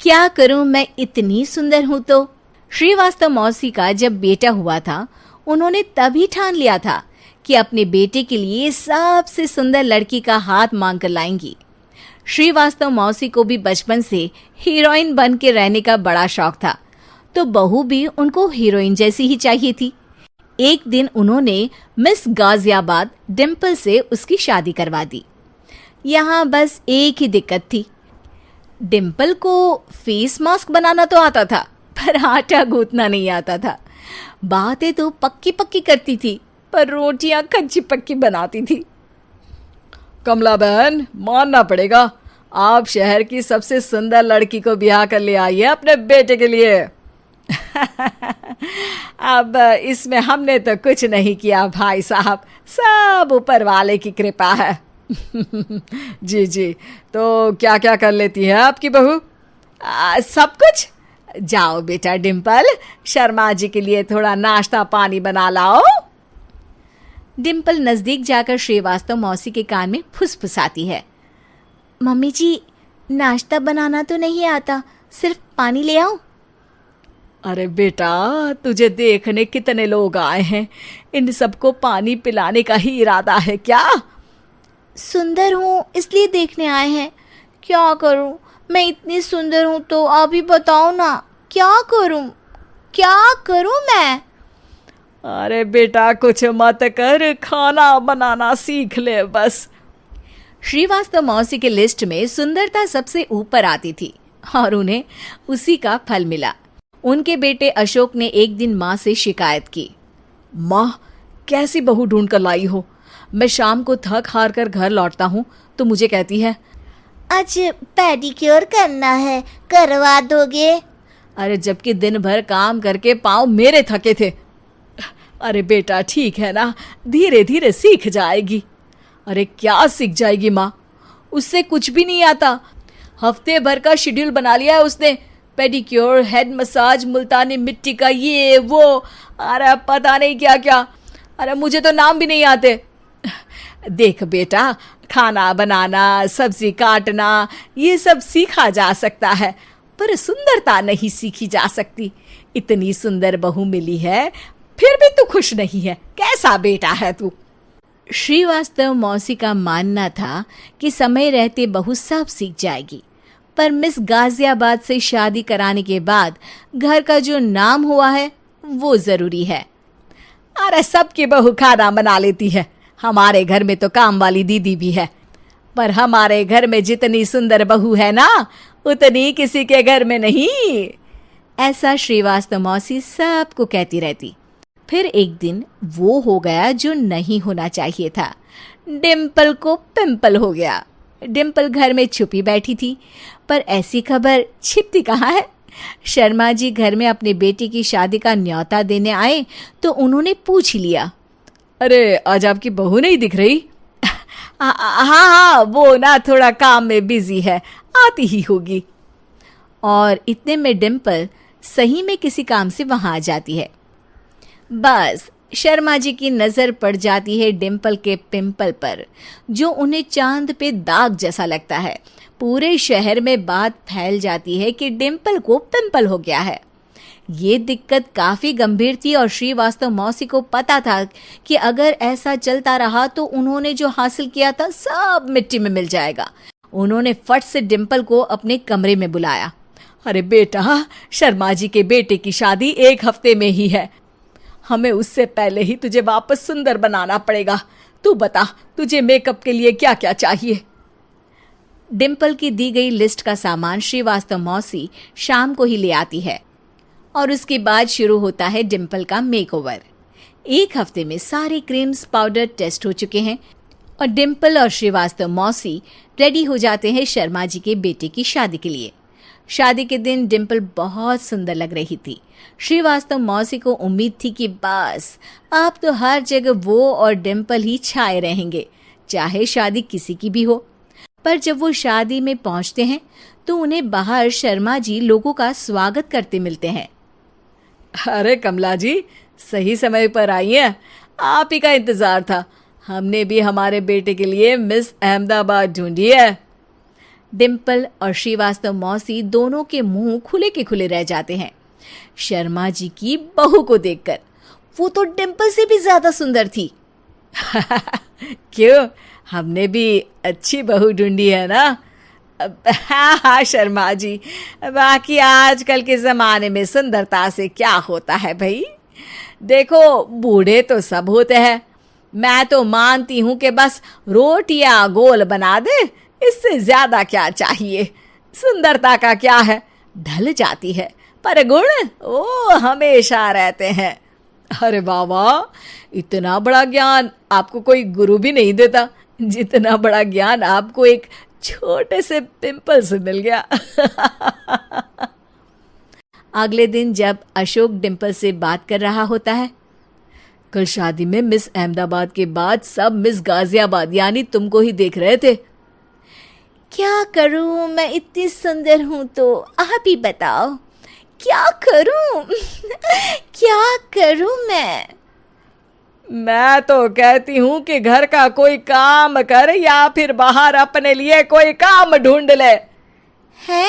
क्या करूं, मैं इतनी सुंदर हूं तो। श्रीवास्तव मौसी का जब बेटा हुआ था, उन्होंने तभी ठान लिया था कि अपने बेटे के लिए सबसे सुंदर लड़की का हाथ मांग कर लाएंगी। श्रीवास्तव मौसी को भी बचपन से हीरोइन बन के रहने का बड़ा शौक था, तो बहू भी उनको हीरोइन जैसी ही चाहिए थी। एक दिन उन्होंने मिस गाजियाबाद डिम्पल से उसकी शादी करवा दी। यहाँ बस एक ही दिक्कत थी, डिम्पल को फेस मास्क बनाना तो आता था, पर आटा गूंथना नहीं आता था। बातें तो पक्की पक्की करती थी, पर रोटियां कच्ची पक्की बनाती थी। कमला बहन, मानना पड़ेगा, आप शहर की सबसे सुंदर लड़की को ब्याह कर ले आई है अपने बेटे के लिए। अब इसमें हमने तो कुछ नहीं किया भाई साहब, सब ऊपर वाले की कृपा है। जी जी, तो क्या क्या कर लेती है आपकी बहू? सब कुछ। जाओ बेटा डिम्पल, शर्मा जी के लिए थोड़ा नाश्ता पानी बना लाओ। डिम्पल नजदीक जाकर श्रीवास्तव मौसी के कान में फुसफुसाती है। मम्मी जी, नाश्ता बनाना तो नहीं आता, सिर्फ पानी ले आओ। अरे बेटा, तुझे देखने कितने लोग आए हैं, इन सबको पानी पिलाने का ही इरादा है क्या? सुंदर हूँ इसलिए देखने आए हैं। क्या करूँ, मैं इतनी सुंदर हूँ तो आप ही बताओ ना, क्या करूँ मैं? अरे बेटा, कुछ मत कर, खाना बनाना सीख ले बस। श्रीवास्तव मौसी के लिस्ट में सुंदरता सबसे ऊपर आती थी और उन्हें उसी का फल मिला। उनके बेटे अशोक ने एक दिन माँ से शिकायत की। माँ, कैसी बहू ढूंढ कर लाई हो? मैं शाम को थक हार कर घर लौटता हूँ तो मुझे कहती है, आज पेडिक्योर करना है, करवा दोगे? अरे जबकि दिन भर काम करके पाँव मेरे थके थे। अरे बेटा, ठीक है ना, धीरे धीरे सीख जाएगी। अरे क्या सीख जाएगी माँ, उससे कुछ भी नहीं आता। हफ्ते भर का शेड्यूल बना लिया है उसने, पेडिक्योर, हेड मसाज, मुल्तानी मिट्टी का ये वो, अरे पता नहीं क्या क्या। अरे मुझे तो नाम भी नहीं आते। देख बेटा, खाना बनाना, सब्जी काटना, ये सब सीखा जा सकता है, पर सुंदरता नहीं सीखी जा सकती। इतनी सुंदर बहू मिली है, फिर भी तू खुश नहीं है, कैसा बेटा है तू? श्रीवास्तव मौसी का मानना था कि समय रहते बहू सब सीख जाएगी, पर मिस गाजियाबाद से शादी कराने के बाद घर का जो नाम हुआ है वो जरूरी है। अरे सबकी बहू खाना बना लेती है, हमारे घर में तो काम वाली दीदी भी है, पर हमारे घर में जितनी सुंदर बहू है ना, उतनी किसी के घर में नहीं। ऐसा श्रीवास्तव मौसी सबको कहती रहती। फिर एक दिन वो हो गया जो नहीं होना चाहिए था, डिम्पल को पिंपल हो गया। डिम्पल घर में छुपी बैठी थी, पर ऐसी खबर छिपती कहाँ है। शर्मा जी घर में अपने बेटे की शादी का न्योता देने आए तो उन्होंने पूछ लिया, अरे आज आपकी बहू नहीं दिख रही? हाँ, वो ना थोड़ा काम में बिजी है, आती ही होगी। और इतने में डिम्पल सही में किसी काम से वहां आ जाती है। बस शर्मा जी की नजर पड़ जाती है डिम्पल के पिंपल पर, जो उन्हें चांद पे दाग जैसा लगता है। पूरे शहर में बात फैल जाती है कि डिम्पल को पिंपल हो गया है। ये दिक्कत काफी गंभीर थी और श्रीवास्तव मौसी को पता था कि अगर ऐसा चलता रहा तो उन्होंने जो हासिल किया था सब मिट्टी में मिल जाएगा। उन्होंने फट से डिम्पल को अपने कमरे में बुलाया। अरे बेटा, शर्मा जी के बेटे की शादी 1 हफ्ते में ही है, हमें उससे पहले ही तुझे वापस सुंदर बनाना पड़ेगा। तू बता, तुझे मेकअप के लिए क्या क्या चाहिए? डिम्पल की दी गई लिस्ट का सामान श्रीवास्तव मौसी शाम को ही ले आती है और उसके बाद शुरू होता है डिम्पल का मेकओवर। 1 हफ्ते में सारे क्रीम्स पाउडर टेस्ट हो चुके हैं और डिम्पल और श्रीवास्तव मौसी रेडी हो जाते हैं शर्मा जी के बेटे की शादी के लिए। शादी के दिन डिम्पल बहुत सुंदर लग रही थी। श्रीवास्तव मौसी को उम्मीद थी कि बस अब तो हर जगह वो और डिम्पल ही छाए रहेंगे, चाहे शादी किसी की भी हो। पर जब वो शादी में पहुंचते हैं तो उन्हें बाहर शर्मा जी लोगों का स्वागत करते मिलते हैं। अरे कमला जी, सही समय पर आई हैं, आप ही का इंतजार था। हमने भी हमारे बेटे के लिए मिस अहमदाबाद ढूंढी है। डिम्पल और श्रीवास्तव मौसी दोनों के मुंह खुले के खुले रह जाते हैं शर्मा जी की बहू को देखकर। वो तो डिम्पल से भी ज्यादा सुंदर थी। क्यों, हमने भी अच्छी बहू ढूंढी है ना? हाँ शर्मा जी, बाकी आजकल के जमाने में सुंदरता से क्या होता है भाई? देखो, बूढ़े तो सब होते हैं। मैं तो मानती हूं कि बस रोटियां गोल बना दे, इससे ज्यादा क्या चाहिए। सुंदरता का क्या है, ढल जाती है, पर गुण वो हमेशा रहते हैं। अरे बाबा, इतना बड़ा ज्ञान आपको कोई गुरु भी नहीं देता जितना बड़ा ज्ञान आपको एक छोटे से पिंपल से मिल गया। अगले दिन जब अशोक डिम्पल से बात कर रहा होता है, कल शादी में मिस अहमदाबाद के बाद सब मिस गाजियाबाद यानी तुमको ही देख रहे थे। क्या करूं, मैं इतनी सुंदर हूं तो आप ही बताओ क्या करूं? क्या करूं मैं तो कहती हूं कि घर का कोई काम कर या फिर बाहर अपने लिए कोई काम ढूंढ ले। है?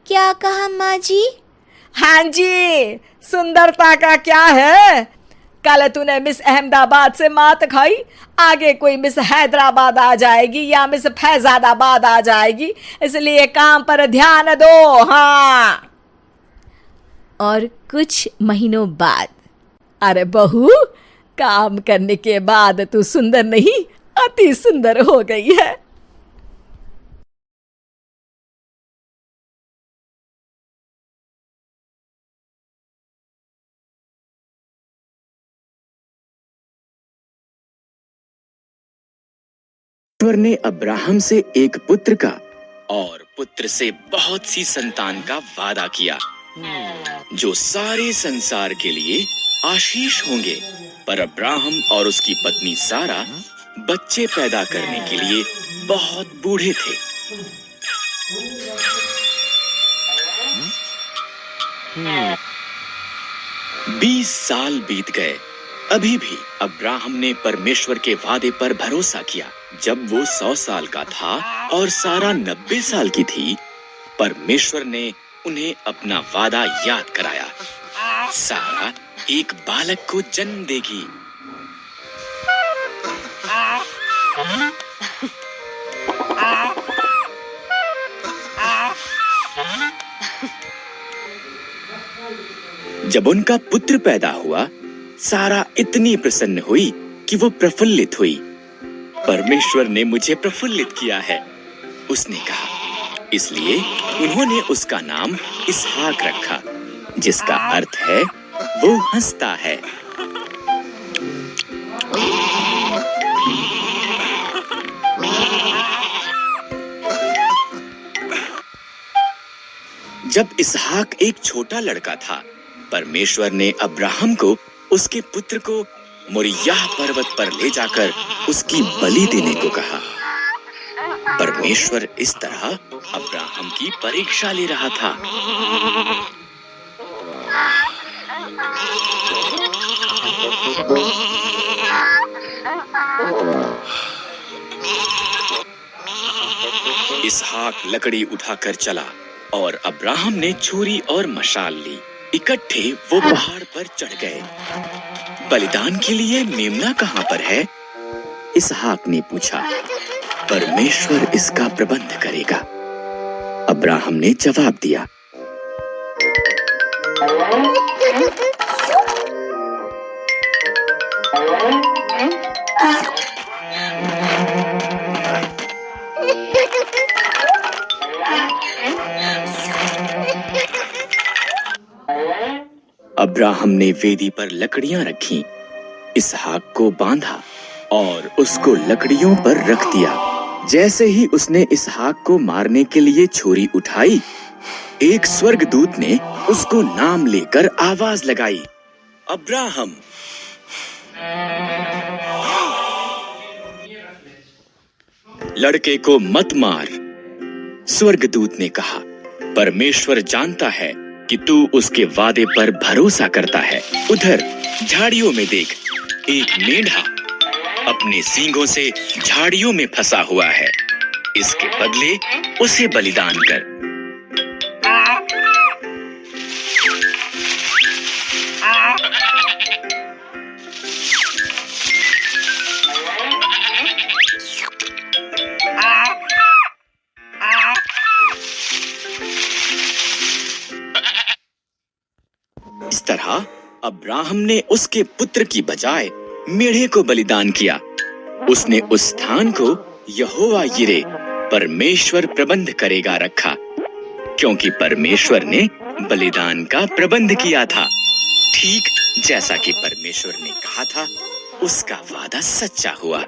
क्या कहा माँ जी? हाँ जी, सुंदरता का क्या है? कल तूने मिस अहमदाबाद से मात खाई, आगे कोई मिस हैदराबाद आ जाएगी या मिस फैजादाबाद आ जाएगी, इसलिए काम पर ध्यान दो। हाँ। और कुछ महीनों बाद, अरे बहू, काम करने के बाद तू सुंदर नहीं, अति सुंदर हो गई है। ईश्वर ने अब्राहम से एक पुत्र का और पुत्र से बहुत सी संतान का वादा किया, जो सारे संसार के लिए आशीष होंगे। पर अब्राहम और उसकी पत्नी सारा बच्चे पैदा करने के लिए बहुत बूढ़े थे। बीस साल बीत गए, अभी भी अब्राहम ने परमेश्वर के वादे पर भरोसा किया। जब वो 100 साल का था और सारा 90 साल की थी, परमेश्वर ने उन्हें अपना वादा याद कराया। सारा एक बालक को जन्म देगी। जब उनका पुत्र पैदा हुआ, सारा इतनी प्रसन्न हुई कि वो प्रफुल्लित हुई। परमेश्वर ने मुझे प्रफुल्लित किया है, उसने कहा। इसलिए उन्होंने उसका नाम इसहाक रखा, जिसका अर्थ है वो हंसता है। जब इसहाक एक छोटा लड़का था, परमेश्वर ने अब्राहम को उसके पुत्र को मोरिय्याह पर्वत पर ले जाकर उसकी बलि देने को कहा। परमेश्वर इस तरह अब्राहम की परीक्षा ले रहा था। इसहाक लकड़ी उठाकर चला और अब्राहम ने छुरी और मशाल ली। इकट्ठे वो पहाड़ पर चढ़ गए। बलिदान के लिए मेमना कहाँ पर है? इसहाक ने पूछा। परमेश्वर इसका प्रबंध करेगा, अब्राहम ने जवाब दिया। अब्राहम ने वेदी पर लकड़ियां रखीं, इसहाक को बांधा और उसको लकड़ियों पर रख दिया। जैसे ही उसने इसहाक को मारने के लिए छुरी उठाई, एक स्वर्गदूत ने उसको नाम लेकर आवाज लगाई, अब्राहम। लड़के को मत मार, स्वर्गदूत ने कहा। परमेश्वर जानता है कि तू उसके वादे पर भरोसा करता है। उधर झाड़ियों में देख, एक मेंढा अपने सींगों से झाड़ियों में फंसा हुआ है। इसके बदले उसे बलिदान कर। इस तरह अब्राहम ने उसके पुत्र की बजाय मेढ़े को बलिदान किया। उसने उस स्थान को यहोवा यिरे, परमेश्वर प्रबंध करेगा रखा, क्योंकि परमेश्वर ने बलिदान का प्रबंध किया था। ठीक जैसा कि परमेश्वर ने कहा था, उसका वादा सच्चा हुआ।